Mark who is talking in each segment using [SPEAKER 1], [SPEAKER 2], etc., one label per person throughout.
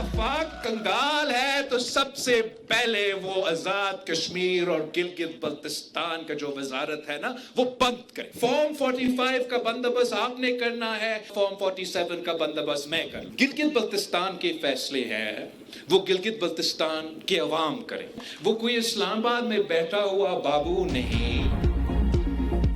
[SPEAKER 1] वफाक कंगाल है तो सबसे पहले वो आजाद कश्मीर और गिलगित बल्तिस्तान का जो वजारत है ना वो बंद करे। फॉर्म 45 का बंदोबस्त आपने करना है, फॉर्म 47 का बंदोबस्त मैं करूं। गिलगित बल्तिस्तान के फैसले हैं वो गिलगित बल्तिस्तान के अवाम करें, वो कोई इस्लामाबाद में बैठा हुआ बाबू नहीं।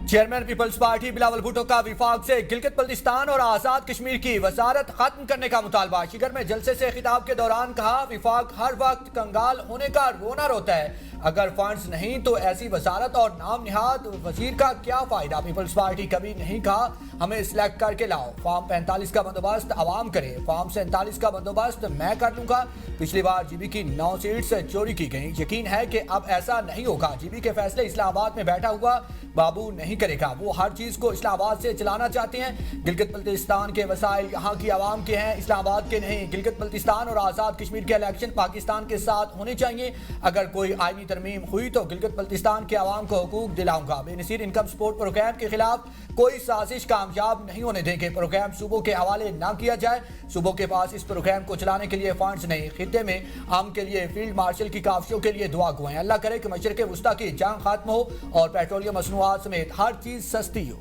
[SPEAKER 2] Chairman Peoples Party Bilawal Bhutto का विफाक से गिलगित बल्तिस्तान और आजाद कश्मीर की वजारत खत्म करने का मुतालबा। शिगर में जलसे से खिताब के दौरान कहा, विफाक हर वक्त कंगाल होने का रोना रोता है, अगर फंड्स नहीं तो ऐसी वजारत और नाम निहाद वजीर का क्या फायदा। पीपल्स पार्टी कभी नहीं कहा हमें सिलेक्ट करके लाओ, फॉर्म 45 का बंदोबस्त आवाम करे, फॉर्म 47 का बंदोबस्त मैं कर लूंगा। पिछली बार जीबी की 9 सीट्स चोरी की गई, यकीन है कि अब ऐसा नहीं होगा। जीबी के फैसले इस्लामाबाद में बैठा हुआ बाबू नहीं करेगा, वो हर चीज को इस्लामाबाद से चलाना चाहते हैं। गिलगित बल्तिस्तान के वसाइल यहाँ की आवाम के हैं, इस्लामाबाद के नहीं। गिलगित बल्तिस्तान और आजाद कश्मीर के इलेक्शन पाकिस्तान के साथ होने चाहिए। अगर कोई आईनी तरमीम हुई तो गिलगित बल्तिस्तान के आवाम को हुकूक दिलाऊंगा। बेनसीर इनकम सपोर्ट प्रोग्राम के खिलाफ कोई साजिश कामयाब नहीं होने देंगे। प्रोग्राम सूबों के हवाले ना किया जाए, सूबों के पास इस प्रोग्राम को चलाने के लिए फंड्स नहीं। खित्ते में आम के लिए फील्ड मार्शल की काफियों के लिए दुआ गुआएं, अल्लाह करे कि मशरिक वुस्ता की जंग खत्म हो और पेट्रोलियम मसनूआत समेत हर चीज सस्ती हो।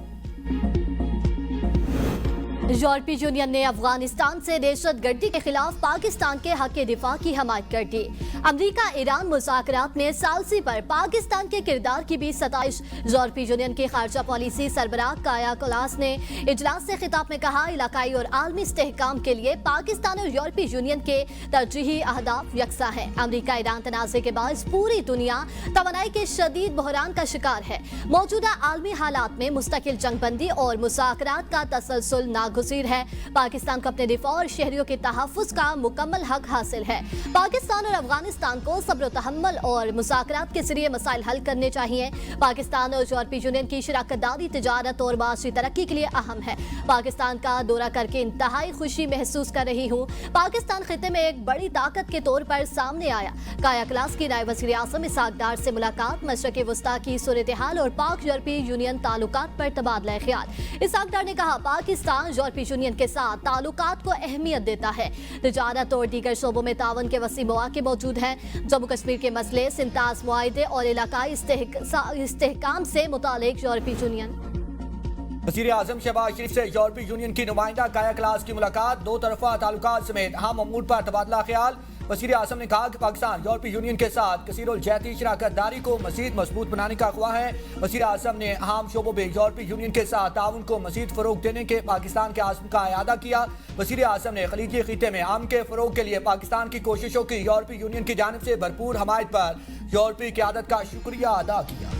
[SPEAKER 3] यूरोपीय यूनियन ने अफगानिस्तान से दहशतगर्दी के खिलाफ पाकिस्तान के हक दिफा की हमायत कर दी। अमरीका ईरान मुज़ाकरात में सालसी पर पाकिस्तान के किरदार की भी सताइश। यूरोपीय यूनियन की खारजा पॉलिसी सरबराह काया कलास ने इजलास से खिताब में कहा, इलाकाई और आलमी इस्तेहकाम के लिए पाकिस्तान और यूरोपीय यूनियन के तरजीही अहदाफ यकसा है। अमरीका ईरान तनाज़े के बायस पूरी दुनिया तवानाई के शदीद बहरान का शिकार है। मौजूदा आलमी हालात में मुस्तकिल जंगबंदी और मुज़ाकरात का तसलसल नागुज़ीर है। पाकिस्तान को अपने दिफा और शहरियों के तहफ़्फ़ुज़ का मुकम्मल हक हासिल है। पाकिस्तान और अफगानिस्तान को सब्र तहम्मुल और मुज़ाकरात के जरिए मसाइल हल करने चाहिए। पाकिस्तान और यूरोपीय यूनियन की शराकतदारी तिजारत और माशी तरक्की के लिए अहम है। पाकिस्तान का दौरा करके इंतहाई खुशी महसूस कर रही हूँ। पाकिस्तान खित्ते में एक बड़ी ताकत के तौर पर सामने आया। काया क्लास की नायब वज़ीर आज़म इसहाक डार से मुलाकात, मशरक़ वस्ता की सूरत हाल और पाक यूरोपीय यूनियन ताल्लुकात पर तबादला ख्याल। इसहाक डार ने कहा, पाकिस्तान यूरोपीय यूनियन के साथ ताल्लुकात को अहमियत देता है। तिजारत और दीगर शोबों में तावन के वसी मौके मौजूद हैं। जम्मू कश्मीर के मसले, सिंताज मुआहिदे और इलाकाई इस्तेहकाम से मुतालिक यूरोपीय यूनियन।
[SPEAKER 2] वज़ीर आज़म शहबाज शरीफ से यूरोपीय यूनियन की नुमाइंदा काया क्लास की मुलाकात, दो तरफा ताल्लुकात समेत अहम अमूर पर तबादला ख्याल। वज़ीर आज़म ने कहा कि पाकिस्तान यूरोपीय यूनियन के साथ कसीरुल जहती शराकतदारी को मज़ीद मजबूत बनाने का ख्वाह है। वज़ीर आज़म ने अहम शोबों में यूरोपीय यूनियन के साथ ताउन को मज़ीद फ़रोग़ देने के पाकिस्तान के आज़म का इआदा किया। वज़ीर आज़म ने खलीजी खित्ते में अमन के फ़रोग़ के लिए पाकिस्तान की कोशिशों की यूरोपीय यूनियन की जानिब से भरपूर हमायत पर यूरोपीय क़यादत का शुक्रिया अदा किया।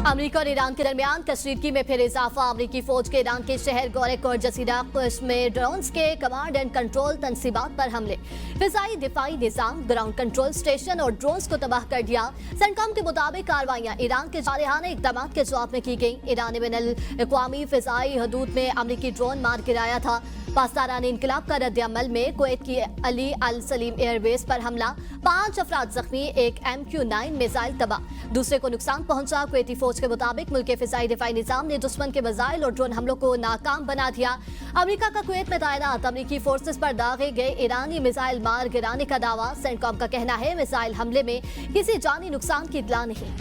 [SPEAKER 3] अमरीका और ईरान के दरमियान कशीदगी में फिर इजाफा। अमरीकी फौज के ईरान के शहर गौरेक और जसीरा में ड्रोन्स के कमांड एंड कंट्रोल तनसीबात पर हमले, फिजाई दिफाई निजाम, ग्राउंड कंट्रोल स्टेशन और ड्रोन्स को तबाह कर दिया। सेंटकॉम के मुताबिक कार्रवाइयां ईरान के जारहाना इक़दाम के जवाब में की गई। ईरान ने बैनुल अक़वामी फिजाई हदूद में अमरीकी ड्रोन मार गिराया था। पाकिस्तानी इनकलाब का रद्द अमल में कुवैत की अली अल सलीम एयरबेस पर हमला, 5 अफराद जख्मी, एक MQ-9 मिसाइल तबाह, दूसरे को नुकसान पहुंचा। कुवैती फौज के मुताबिक मुल्क के फिजाई दिफाई निजाम ने दुश्मन के मिसाइल और ड्रोन हमलों को नाकाम बना दिया। अमरीका का कुवैत में तैनात अमरीकी फोर्सेस पर दागे गए ईरानी मिसाइल मार गिराने का दावा। सेंटकॉम का कहना है मिसाइल हमले में किसी जानी नुकसान की इत्तला नहीं।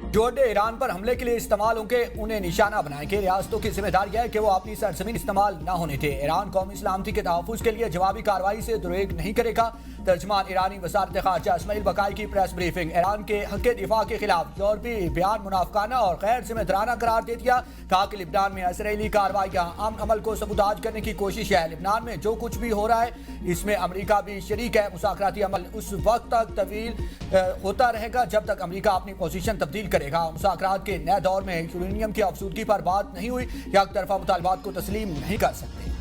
[SPEAKER 2] जोड़े ईरान पर हमले के लिए इस्तेमाल होंगे, उन्हें निशाना बनाएंगे। रियासतों की जिम्मेदारी है कि वो अपनी सरजमीन इस्तेमाल न होने दे। ईरान कौमी सलामती के तहफ़्फ़ुज़ के लिए जवाबी कार्रवाई से दुरेग नहीं करेगा। तर्जमान ईरानी वज़ारत ख़ारजा इस्माइल बकाई की प्रेस ब्रीफिंग। ईरान के हक़ दिफा के खिलाफ यूरोपीय बयान मुनाफ़िकाना और गैर ज़िम्मेदाराना करार दे दिया। कहा कि लिबनान में इसराइली कार्रवाइयाँ अमन अमल को सबूताज करने की कोशिश है। लिबनान में जो कुछ भी हो रहा है इसमें अमरीका भी शरीक है। मुज़ाकराती अमल उस वक्त तक तवील होता रहेगा जब तक अमरीका अपनी पोजीशन तब्दील करेगा। मुज़ाकरात के नए दौर में यूरेनियम की अफसूदगी पर बात नहीं हुई, एक तरफा मुतालबात को तस्लीम नहीं कर सकते।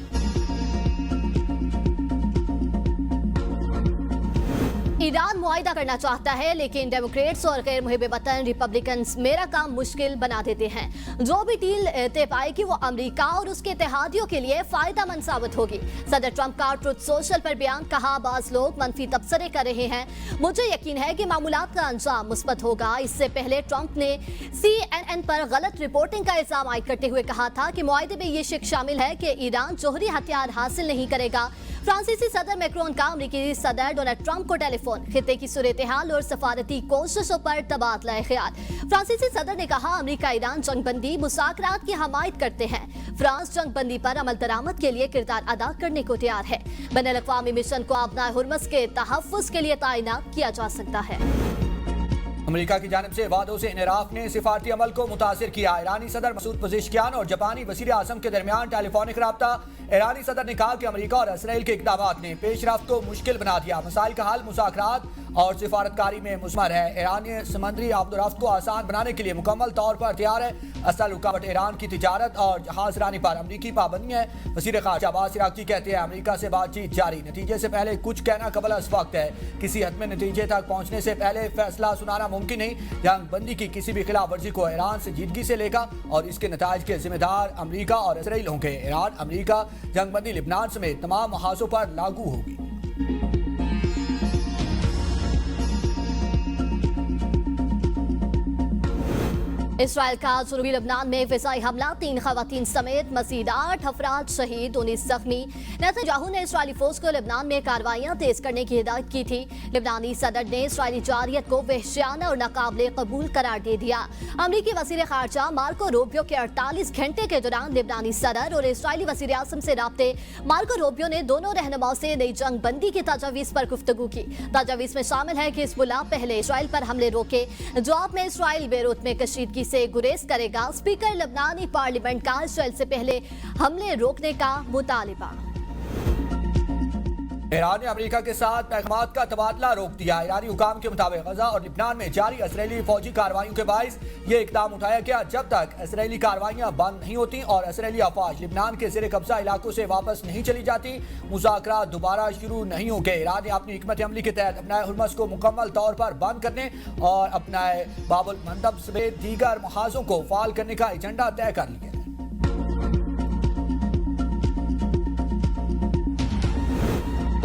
[SPEAKER 3] ईरान मुआहिदा करना चाहता है, लेकिन डेमोक्रेट्स और गैर मुहिब वतन रिपब्लिकन्स मेरा काम मुश्किल बना देते हैं। जो भी डील तय पाएगी वो अमेरिका और उसके इत्तेहादियों के लिए फायदेमंद साबित होगी। सदर ट्रंप का ट्रुथ सोशल पर बयान, कहा बाज लोग मनफी तबसरे कर रहे हैं, मुझे यकीन है कि मामूलात का अंजाम मुस्बत होगा। इससे पहले ट्रंप ने CNN पर गलत रिपोर्टिंग का इल्जाम आयद करते हुए कहा था कि मुआहिदे में ये शिक शामिल है कि ईरान जौहरी हथियार हासिल नहीं करेगा। फ्रांसीसी सदर मैक्रोन का अमेरिकी सदर डोनाल्ड ट्रंप को टेलीफोन, खित्ते की सूरत हाल और सफारती कोशिशों पर तबादला ख्याल। फ्रांसीसी सदर ने कहा अमेरिका ईरान जंगबंदी मुज़ाकरात की हमायत करते हैं। फ्रांस जंगबंदी पर अमल दरामद के लिए किरदार अदा करने को तैयार है। बैनुल-अक़वामी मिशन को अपना हुर्मस के तहफ़्फ़ुज़ के लिए तैनात किया जा सकता है।
[SPEAKER 2] अमेरिका की जानिब से वादों से इनराफ ने सिफारती अमल को मुतासिर किया। ईरानी सदर मसूद पज़ेश्कियान और जापानी वज़ीर आज़म के दरमियान टेलीफोनिक राब्ता। ईरानी सदर ने कहा कि अमेरिका और इसराइल के इक़दामात ने पेशरफ्त को मुश्किल बना दिया। मसाइल का हल मुज़ाकरात और सिफारतकारी में मुस्मर है। ईरान समंदरी आबदोरफ्त को आसान बनाने के लिए मुकम्मल तौर पर तैयार है। असल रुकावट ईरान की तिजारत और जहाज रानी पर अमरीकी पाबंदियाँ है। वज़ीर ख़ारिजा अब्बास इराक़ची कहते हैं अमेरिका से बातचीत जारी, नतीजे से पहले कुछ कहना कबल अज़ वक्त है। किसी हद में नतीजे तक पहुँचने से पहले फैसला सुनाना मुमकिन नहीं। जंग बंदी की किसी भी खिलाफ वर्जी को ईरान से जीदगी से लेगा और इसके नताइज के जिम्मेदार अमेरिका और इसराइल होंगे। ईरान अमेरिका जंग बंदी लिबनान समेत तमाम महाजों पर लागू होगी।
[SPEAKER 3] इसराइल का जुनूबी लबनान में फिज़ाई हमला, 3 ख़वातीन समेत मज़ीद 8 अफराद शहीद, 19 जख्मी। नेतन्याहू ने इसराइली फौज को लबनान में कार्रवाइयाँ तेज करने की हिदायत की थी। लिबानी सदर ने इसराइली जारियत को वहशियाना और नाकाबिले कबूल करार दे दिया। अमरीकी वज़ीर ख़ारिजा मार्को रूबियो के 48 घंटे के दौरान लिबानी सदर और इसराइली वज़ीर आज़म से राब्ते। मार्को रूबियो ने दोनों रहनुमाओं से नई जंग बंदी की तजावीज़ पर गुफ्तगू की। तजावीज़ में शामिल है कि हिज़्बुल्लाह पहले इसराइल पर हमले रोके, जवाब में इसराइल बेरूत में कशीदगी से गुरेज करेगा। स्पीकर लबनानी पार्लियामेंट का इसराइल से पहले हमले रोकने का मुतालिबा।
[SPEAKER 2] ईरान ने अमेरिका के साथ पैगामात का तबादला रोक दिया। ईरानी हुकाम के मुताबिक गजा और लिबनान में जारी इसराइली फौजी कार्रवाइयों के बाइस ये इकदाम उठाया गया। जब तक इसराइली कार्रवाइयाँ बंद नहीं होती और इसराइली अफवाज लिबनान के ज़ेर कब्जा इलाकों से वापस नहीं चली जाती, मुज़ाकरात दोबारा शुरू नहीं होंगे। ईरान ने अपनी हिकमत अमली के तहत अपना हुर्मस को मुकम्मल तौर पर बंद करने और अपना बाबुल मंदब समेत दीगर महाजों को फाल करने का एजेंडा तय कर लिया।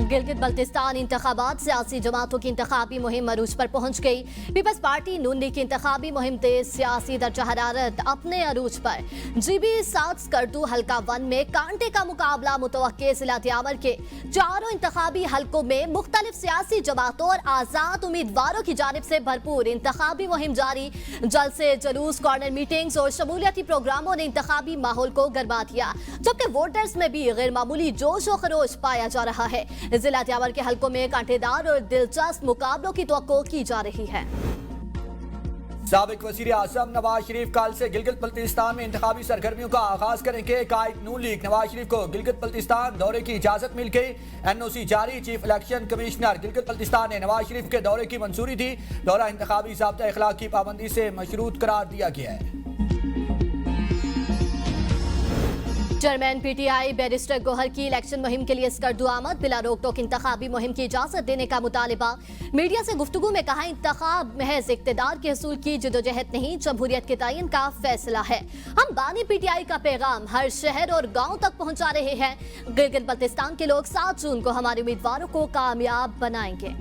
[SPEAKER 3] गिलगित बल्तिस्तान इंतखाबात, सियासी जमातों की इंतखाबी मुहिम अरूज पर पहुंच गई। पीपल्स पार्टी नून लीग की इंतखाबी मुहिम तेज, सियासी दर्जा हरारत अपने अरूज पर। GB 7 स्कर्दू हल्का 1 में कांटे का मुकाबला मुतवक्के। जिला दियावर के चारों इंतखाबी हल्कों में मुख्तलिफ सियासी जमातों और आजाद उम्मीदवारों की जानिब से भरपूर इंतखाबी मुहिम जारी। जलसे, जुलूस, कॉर्नर मीटिंग्स और शमूलियती प्रोग्रामों ने इंतखाबी माहौल को गरमा दिया, जबकि वोटर्स में भी गैर मामूली जोश और खरोश पाया जा रहा है। जिला त्यावर के हलकों में कांटेदार और दिलचस्प मुकाबलों की तवक्को की जा रही है।
[SPEAKER 2] साबिक वज़ीर आज़म नवाज शरीफ कल से गिलगित बल्तिस्तान में इंतखाबी सरगर्मियों का आगाज करेंगे। कायद नून लीग नवाज शरीफ को गिलगित बल्तिस्तान दौरे की इजाजत मिल गई। NOC जारी। Chief election commissioner Gilgit Baltistan ने नवाज शरीफ के दौरे की मंजूरी दी। दौरा इंतखाबी ज़ाब्ता इखलाक की पाबंदी से मशरूत करार दिया गया है।
[SPEAKER 3] चेयरमैन PTI बैरिस्टर गोहर की इलेक्शन मुहिम के लिए स्कर्दू आमद, बिला रोक टोक इंतखाबी मुहिम की इजाजत देने का मुतालिबा। मीडिया से गुफ्तगू में कहा इंतखाब महज इक्तदार के हसूल की जदोजहद नहीं, जमहूरियत के तयन का फैसला है। हम बानी PTI का पैगाम हर शहर और गाँव तक पहुँचा रहे हैं। गिलगित बल्तिस्तान के लोग 7 जून को हमारे उम्मीदवारों को कामयाब बनाएंगे।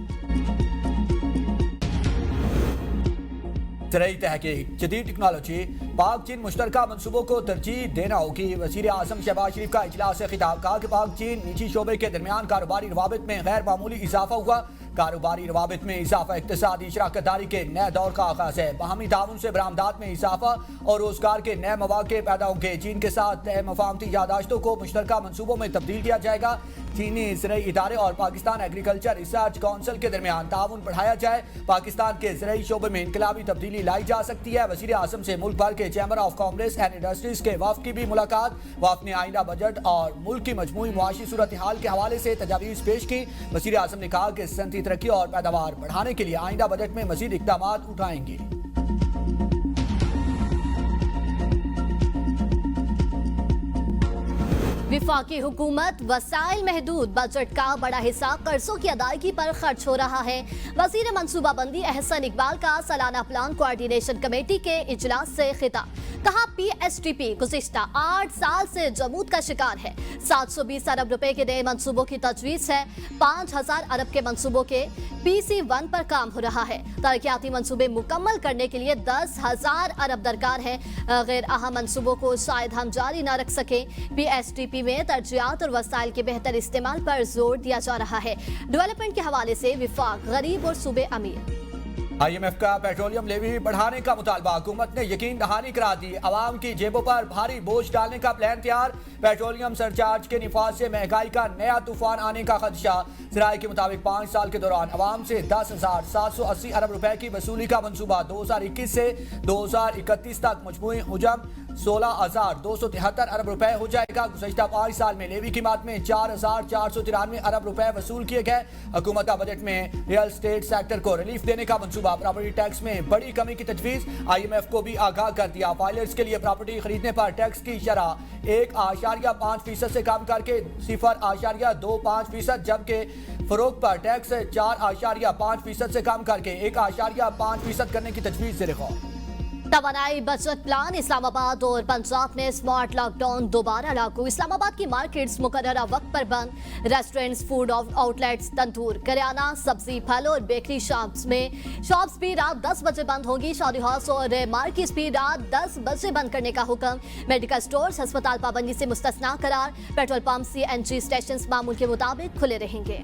[SPEAKER 2] ज़राई तहकीक, जदीद टेक्नोलॉजी, पाक चीन मुश्तरका मनसूबों को तरजीह देना होगी। वज़ीर आज़म शहबाज शरीफ का इजलास से खिताब, कहा कि पाक चीन निजी शोबे के दरमियान कारोबारी रवाबित में गैर मामूली इजाफा हुआ। कारोबारी रवाबित में इजाफा इक़्तिसादी शराकतदारी के नए दौर का आगाज है। बाहमी ताउन से बरामदात में इजाफा और रोजगार के नए मौके पैदा होंगे। चीन के साथ तय मफाहमती यादाश्तों को मुश्तरका मनसूबों में तब्दील किया जाएगा। चीनी ज़राई इदारे और पाकिस्तान एग्रीकल्चर रिसर्च काउंसिल के दरमियान ताउन बढ़ाया जाए। पाकिस्तान के ज़राई शोबे में इनकलाबी तब्दीली लाई जा सकती है। वज़ीर आज़म से मुल्क भर के chamber of commerce and industries के वफ़द की भी मुलाकात। वफ़द ने आइंदा बजट और मुल्क की मजमूई मुआशी सूरत हाल के हवाले से तजावीज़ पेश की। वज़ीर आज़म ने कहा कि सनती तरक्की और पैदावार बढ़ाने के लिए आइंदा बजट में मज़ीद इक़दामात उठाएंगे।
[SPEAKER 3] वफाकी हुकूमत वसाइल महदूद, बजट का बड़ा हिस्सा कर्जों की अदायगी पर खर्च हो रहा है। वजीर मनसूबाबंदी एहसन इकबाल का सालाना प्लान कोऑर्डिनेशन कमेटी के इजलास से खिताब। कहा PSTP गुज़िश्ता 8 साल से जमूद का शिकार है। 720 अरब रुपए के नए मंसूबों की तजवीज़ है। 5000 अरब के मंसूबों के PC1 पर काम हो रहा है। तरक्याती मंसूबे मुकम्मल करने के लिए 10,000 अरब दरकार है। गैर अहम मंसूबों को शायद हम जारी न रख सके। PSTP में तरजीहात और वसाइल के बेहतर इस्तेमाल पर जोर दिया जा रहा है। डेवलपमेंट के हवाले से विफाक गरीब और सूबे अमीर।
[SPEAKER 2] IMF का पेट्रोलियम लेवी बढ़ाने का मुतालबा, हुकूमत ने यकीन दहानी करा दी। आवाम की जेबों पर भारी बोझ डालने का प्लान तैयार। पेट्रोलियम सरचार्ज के निफाज से महंगाई का नया तूफान आने का खदशा। ज़राए के मुताबिक 5 साल के दौरान आवाम से 10,780 अरब रुपए की वसूली का मंसूबा। 2021 से 2031 तक मजमूई हुजम 16,273 अरब रुपए हो जाएगा। गुज़श्ता 5 साल में लेवी की मात में 4,493 अरब रुपए वसूल किए गए। हुकूमत का बजट में रियल एस्टेट सेक्टर को रिलीफ देने का मंसूबा। प्रॉपर्टी टैक्स में बड़ी कमी की तजवीज़। IMF को भी आगाह कर दिया। फाइलर्स के लिए प्रॉपर्टी खरीदने पर टैक्स की शरह 1.5% से कम करके 0.25%, जबकि फरोख्त पर टैक्स 4.5% से कम करके 1.5% करने की तजवीज़ ज़ेर गौर।
[SPEAKER 3] तवानाई बजट प्लान। इस्लामाबाद और पंजाब में स्मार्ट लॉकडाउन दोबारा लागू। इस्लामाबाद की मार्केट्स मुकर्ररा वक्त पर बंद। रेस्टोरेंट्स, फूड आउटलेट्स, तंदूर, करियाना, सब्जी, फल और बेकरी शॉप्स भी रात 10 बजे बंद होंगी। शादी हाउस और मार्केट्स भी रात 10 बजे बंद करने का हुक्म। मेडिकल स्टोर्स, अस्पताल पाबंदी से मुस्तस्ना करार। पेट्रोल पंप, CNG स्टेशन मामूल के मुताबिक खुले रहेंगे।